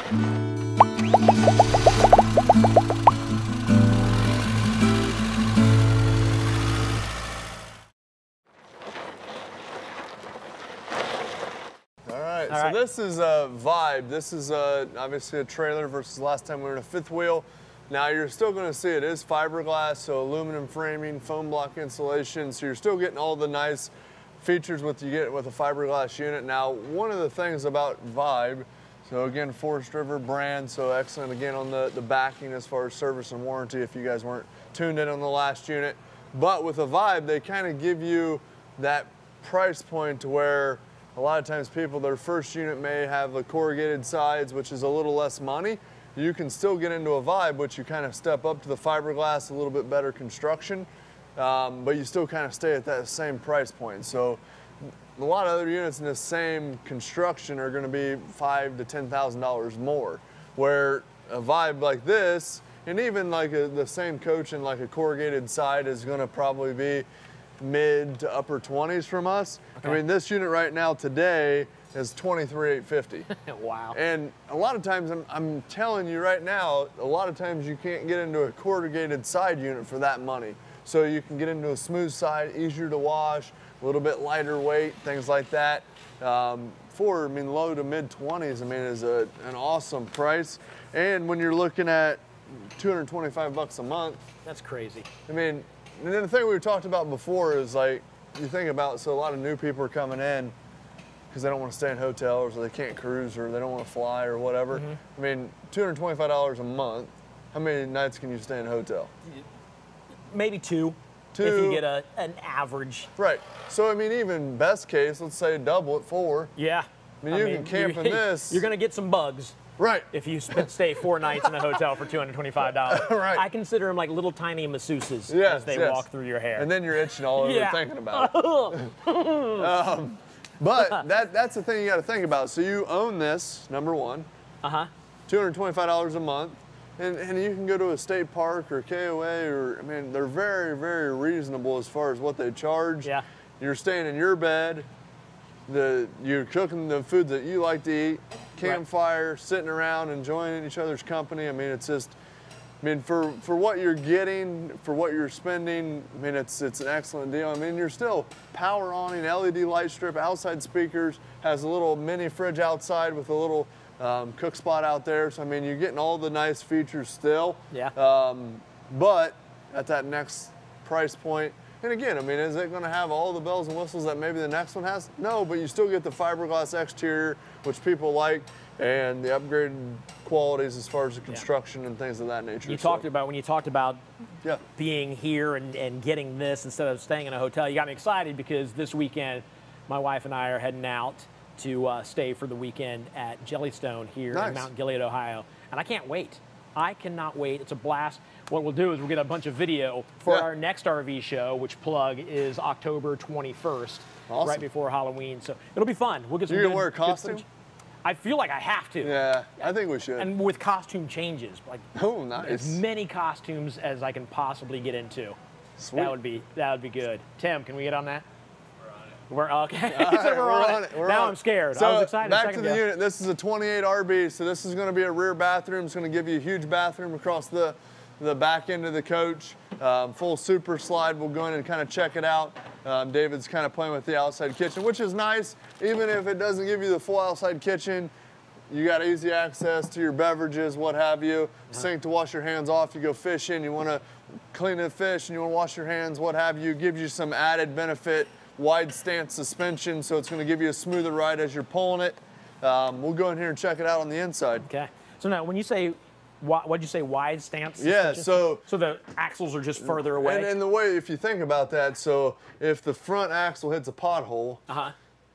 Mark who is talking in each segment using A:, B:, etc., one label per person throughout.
A: So this is a Vibe. This is obviously a trailer versus last time we were in a fifth wheel. Now you're still going to see it is fiberglass, so aluminum framing, foam block insulation. So you're still getting all the nice features what you get with a fiberglass unit. Now, one of the things about Vibe, so again, Forest River brand, so excellent again on the backing as far as service and warranty if you guys weren't tuned in on the last unit. But with a Vibe, they kind of give you that price point to where a lot of times people, their first unit may have the corrugated sides, which is a little less money. You can still get into a Vibe, which you kind of step up to the fiberglass, a little bit better construction, but you still kind of stay at that same price point. So a lot of other units in the same construction are going to be $5,000 to $10,000 more, where a Vibe like this, and even like the same coach in like a corrugated side is going to probably be mid to upper 20s from us. Okay. I mean, this unit right now today is $23,850.
B: Wow.
A: And a lot of times, I'm telling you right now, a lot of times you can't get into a corrugated side unit for that money. So you can get into a smooth side, easier to wash, a little bit lighter weight, things like that. For, I mean, low to mid 20s, I mean, is an awesome price. And when you're looking at 225 bucks a month.
B: That's crazy.
A: I mean, and then the thing we talked about before is like, you think about, so a lot of new people are coming in because they don't want to stay in hotels or they can't cruise or they don't want to fly or whatever. I mean, $225 a month, how many nights can you stay in a hotel?
B: Maybe two. If you get an average.
A: Right. So, I mean, even best case, let's say double it, 4.
B: Yeah.
A: I mean, you can camp in this.
B: You're going to get some bugs.
A: Right.
B: If you stay 4 nights in a hotel for $225.
A: Right.
B: I consider them like little tiny masseuses as they walk through your hair.
A: And then you're itching all over thinking about it. But that's the thing you got to think about. So you own this, number one. $225 a month. And you can go to a state park or KOA or, I mean, they're very, very reasonable as far as what they charge. Yeah. You're staying in your bed. You're cooking the food that you like to eat, campfire, sitting around, enjoying each other's company. I mean, it's just, I mean, for what you're getting, for what you're spending, I mean, it's an excellent deal. I mean, you're still power awning, LED light strip, outside speakers, has a little mini fridge outside with a little cook spot out there. So, I mean, you're getting all the nice features still. Yeah. But at that next price point, and again, I mean, is it going to have all the bells and whistles that maybe the next one has? No, but you still get the fiberglass exterior, which people like, and the upgraded qualities as far as the construction and things of that nature.
B: When you talked about being here and getting this instead of staying in a hotel, you got me excited because this weekend, my wife and I are heading out to stay for the weekend at Jellystone here in Mount Gilead, Ohio. And I can't wait. I cannot wait. It's a blast. What we'll do is we'll get a bunch of video for our next RV show, which plug is October 21st, right before Halloween. So it'll be fun. We'll get some.
A: You're gonna wear a costume?
B: I feel like I have to.
A: Yeah, I think we should.
B: And with costume changes, like
A: nice.
B: As many costumes as I can possibly get into.
A: Sweet.
B: That would be good. Tim, can we get on that? We're okay.
A: Right, we're on it.
B: Now I'm scared.
A: So
B: I was excited.
A: Back to the unit. This is a 28 RB, so this is going to be a rear bathroom. It's going to give you a huge bathroom across the back end of the coach. Full super slide. We'll go in and kind of check it out. David's kind of playing with the outside kitchen, which is nice. Even if it doesn't give you the full outside kitchen, you got easy access to your beverages, what have you. Sink to wash your hands off. You go fishing. You want to clean the fish and you want to wash your hands, what have you. Gives you some added benefit. Wide stance suspension, so it's going to give you a smoother ride as you're pulling it. We'll go in here and check it out on the inside.
B: Okay. So now, when you say, what'd you say, wide stance
A: suspension? Yeah, so
B: the axles are just further away?
A: And the way, if you think about that, so if the front axle hits a pothole,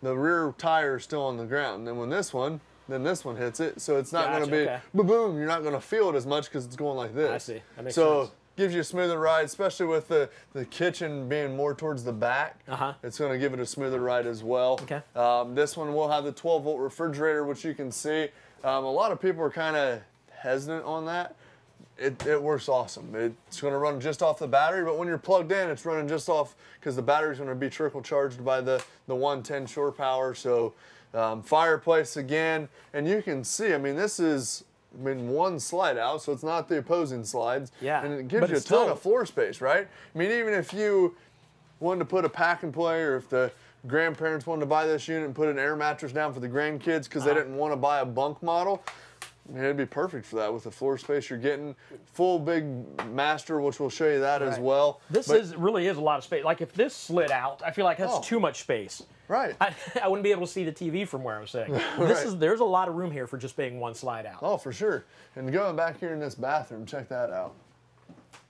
A: the rear tire is still on the ground. And then when this one hits it, so it's not going to be boom. You're not going to feel it as much because it's going like this.
B: I see. That makes sense.
A: Gives you a smoother ride, especially with the kitchen being more towards the back. It's going to give it a smoother ride as well. Okay. This one will have the 12-volt refrigerator, which you can see. A lot of people are kind of hesitant on that. It works awesome. It's going to run just off the battery, but when you're plugged in, it's running just off because the battery's going to be trickle charged by the 110 shore power. So Fireplace again, and you can see, I mean, this is one slide out, so it's not the opposing slides.
B: Yeah.
A: And it gives you a ton of floor space, right? I mean, even if you wanted to put a pack and play, or if the grandparents wanted to buy this unit and put an air mattress down for the grandkids because they didn't want to buy a bunk model, I mean, it'd be perfect for that with the floor space you're getting. Full big master, which we'll show you that as well.
B: This really is a lot of space. Like if this slid out, I feel like that's too much space.
A: Right.
B: I wouldn't be able to see the TV from where I was sitting. There's a lot of room here for just being one slide out.
A: Oh, for sure. And going back here in this bathroom, check that out.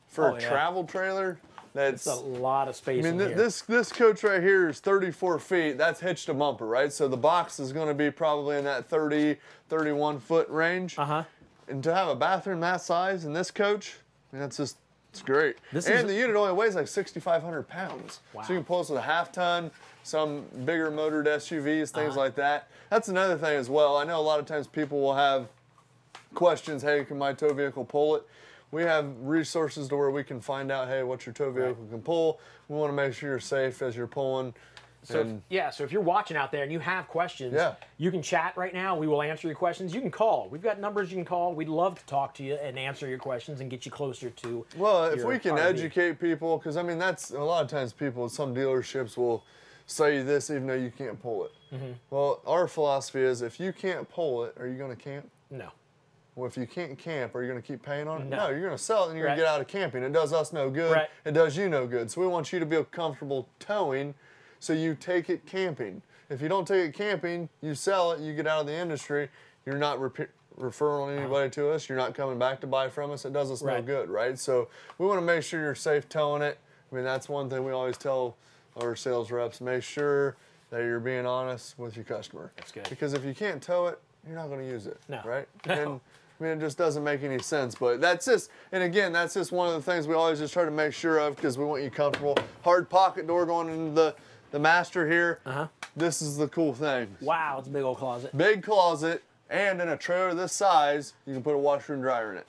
A: For a travel trailer, that's
B: a lot of space.
A: I mean, this coach right here is 34 feet. That's hitched to bumper, right? So the box is going to be probably in that 30, 31 foot range. And to have a bathroom that size in this coach, I mean, it's great. And the unit only weighs like 6,500 pounds. Wow. So you can pull this with a half ton, some bigger motored SUVs, things like that. That's another thing as well. I know a lot of times people will have questions, hey, can my tow vehicle pull it? We have resources to where we can find out, hey, what your tow vehicle can pull. We want to make sure you're safe as you're pulling.
B: So if you're watching out there and you have questions, you can chat right now. We will answer your questions. You can call. We've got numbers you can call. We'd love to talk to you and answer your questions and get you closer to
A: if we can educate people, because, I mean, that's a lot of times people, some dealerships will say this even though you can't pull it. Well, our philosophy is if you can't pull it, are you going to camp?
B: No.
A: Well, if you can't camp, are you going to keep paying on it? No, you're going to sell it and you're going
B: Right.
A: to get out of camping. It does us no good.
B: Right.
A: It does you no good. So we want you to be comfortable towing, so you take it camping. If you don't take it camping, you sell it, you get out of the industry, you're not referring anybody to us, you're not coming back to buy from us, it does us no good, right? So we want to make sure you're safe towing it. I mean, that's one thing we always tell our sales reps, make sure that you're being honest with your customer.
B: That's good.
A: Because if you can't tow it, you're not going to use it, right?
B: No.
A: And, I mean, it just doesn't make any sense, but that's just, and again, that's just one of the things we always just try to make sure of, because we want you comfortable. Hard pocket door going into the master here. This is the cool thing.
B: Wow, it's a big old closet.
A: Big closet, and in a trailer this size, you can put a washer and dryer in it.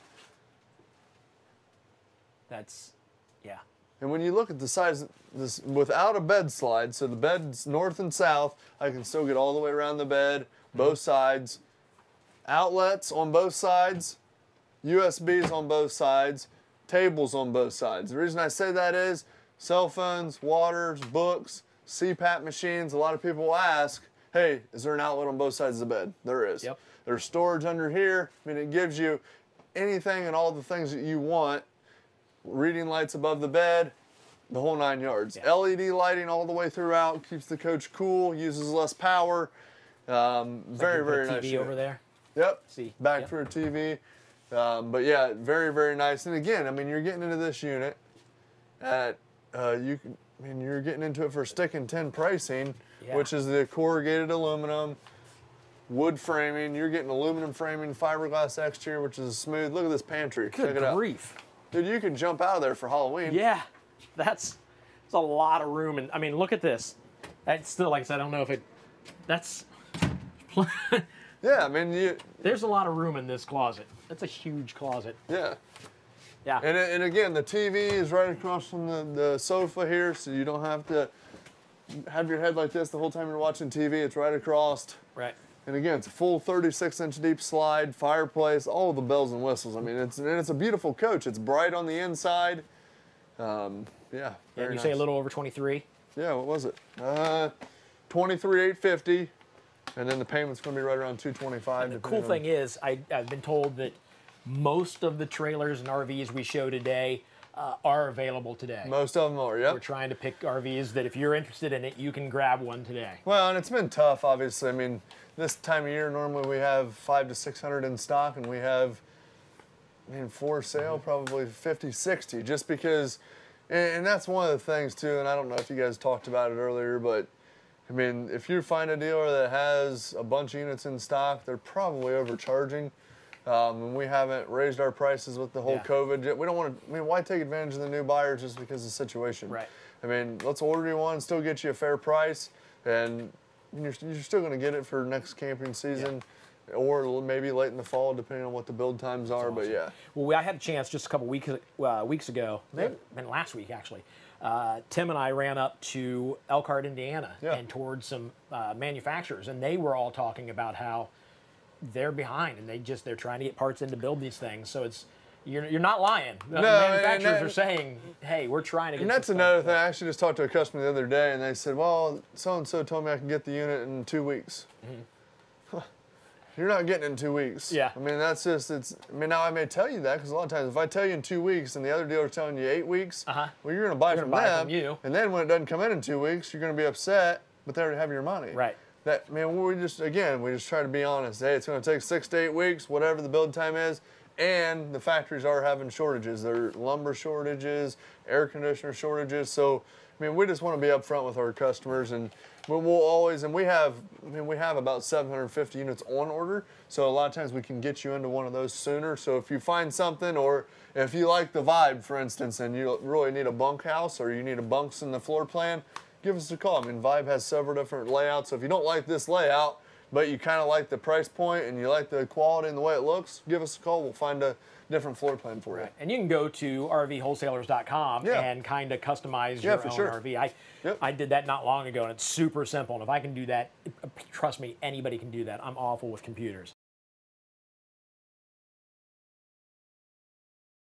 B: That's, yeah.
A: And when you look at the size, this without a bed slide, so the bed's north and south, I can still get all the way around the bed, both sides. Outlets on both sides, USBs on both sides, tables on both sides. The reason I say that is cell phones, waters, books, CPAP machines. A lot of people will ask, hey, is there an outlet on both sides of the bed? There is.
B: Yep.
A: There's storage under here. I mean, it gives you anything and all the things that you want. Reading lights above the bed, the whole 9 yards.
B: Yeah.
A: LED lighting all the way throughout, keeps the coach cool, uses less power. Very, very nice.
B: TV over there.
A: Yep.
B: See.
A: Back for a TV. But yeah, very, very nice. And again, I mean, you're getting into this unit at you're getting into it for stick and tin pricing, which is the corrugated aluminum, wood framing. You're getting aluminum framing, fiberglass exterior, which is smooth. Look at this pantry.
B: Good
A: Check it
B: grief.
A: out. Dude, you can jump out of there for Halloween.
B: Yeah, that's a lot of room. And I mean, look at this. That's still, like I said, I don't know if that's.
A: Yeah, I mean,
B: there's a lot of room in this closet. That's a huge closet.
A: Yeah.
B: Yeah.
A: And again, the TV is right across from the sofa here, so you don't have to have your head like this the whole time you're watching TV. It's right across.
B: Right.
A: And again, it's a full 36-inch deep slide, fireplace, all the bells and whistles. I mean, it's a beautiful coach. It's bright on the inside. Yeah.
B: And you
A: nice.
B: say a little over 23?
A: Yeah, what was it? 23,850. And then the payment's going to be right around $225.
B: And the cool thing is, I've been told that most of the trailers and RVs we show today are available today.
A: Most of them are, yep.
B: We're trying to pick RVs that if you're interested in it, you can grab one today.
A: Well, and it's been tough, obviously. I mean, this time of year, normally we have 500 to 600 in stock, and we have, for sale, probably 50, 60, just because, and that's one of the things, too, and I don't know if you guys talked about it earlier, but I mean, if you find a dealer that has a bunch of units in stock, they're probably overcharging. And we haven't raised our prices with the whole COVID. We don't want to, why take advantage of the new buyers just because of the situation?
B: Right.
A: I mean, let's order you one, still get you a fair price, and you're still going to get it for next camping season. Or maybe late in the fall, depending on what the build times are. Awesome. But yeah.
B: Well, I had a chance just a couple weeks ago, maybe last week actually, Tim and I ran up to Elkhart, Indiana, and towards some manufacturers, and they were all talking about how they're behind, and they're trying to get parts in to build these things. So you're not lying. The manufacturers are saying, hey, we're trying to get.
A: And that's another thing. I actually just talked to a customer the other day, and they said, well, so and so told me I can get the unit in 2 weeks. You're not getting it in 2 weeks.
B: Yeah.
A: I mean, that's just, now I may tell you that, because a lot of times if I tell you in 2 weeks and the other dealer's telling you 8 weeks, well, you're going to buy from them. And then when it doesn't come in 2 weeks, you're going to be upset, but they already have your money.
B: Right.
A: We just try to be honest. Hey, it's going to take 6 to 8 weeks, whatever the build time is. And the factories are having shortages. There are lumber shortages, air conditioner shortages. So, we just want to be upfront with our customers, and we'll always, and we have about 750 units on order. So a lot of times we can get you into one of those sooner. So if you find something, or if you like the Vibe, for instance, and you really need a bunkhouse or you need a bunks in the floor plan, give us a call. Vibe has several different layouts. So if you don't like this layout, but you kind of like the price point and you like the quality and the way it looks, give us a call. We'll find a different floor plan for you.
B: And you can go to rvwholesalers.com and kind of customize your own RV. I did that not long ago, and it's super simple. And if I can do that, trust me, anybody can do that. I'm awful with computers.